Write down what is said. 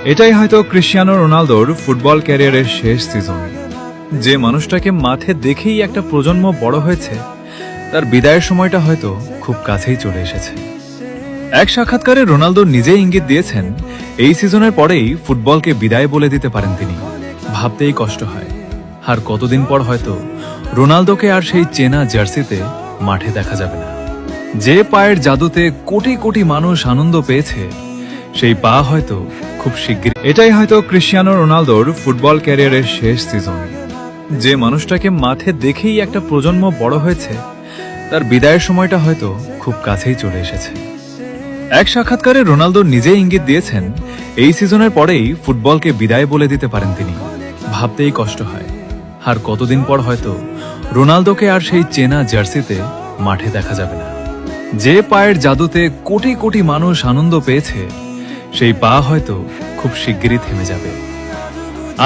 এটাই হয়তো ক্রিশ্চিয়ানো রোনালদোর ফুটবল ক্যারিয়ারের শেষ সিজন। যে মানুষটাকে মাঠে দেখেই একটা প্রজন্ম বড় হয়েছে, তার বিদায়ের সময়টা হয়তো খুব কাছেই চলে এসেছে। এক সাক্ষাৎকারে রোনালদো নিজেই ইঙ্গিত দিয়েছেন, এই সিজনের পরেই ফুটবলকে বিদায় বলে দিতে পারেন তিনি। ভাবতেই কষ্ট হয়, আর কতদিন পর হয়তো রোনালদোকে আর সেই চেনা জার্সিতে মাঠে দেখা যাবে না। যে পায়ের জাদুতে কোটি কোটি মানুষ আনন্দ পেয়েছে, সেই পা হয়তো খুব শিগগির। এটাই হয়তো ক্রিশ্চিয়ানো রোনালদোর ফুটবল ক্যারিয়ারের শেষ সিজন। যে মানুষটাকে মাঠে দেখেই একটা প্রজন্ম বড় হয়েছে, তার বিদায়ের সময়টা হয়তো খুব কাছেই চলে এসেছে। এক সাক্ষাৎকারে রোনালদো নিজেই ইঙ্গিত দিয়েছেন, এই সিজনের পরেই ফুটবলকে বিদায় বলে দিতে পারেন তিনি। ভাবতেই কষ্ট হয়, আর কতদিন পর হয়তো রোনালদোকে আর সেই চেনা জার্সিতে মাঠে দেখা যাবে না। যে পায়ের জাদুতে কোটি কোটি মানুষ আনন্দ পেয়েছে, সেই পা হয়তো খুব শিগগিরই থেমে যাবে।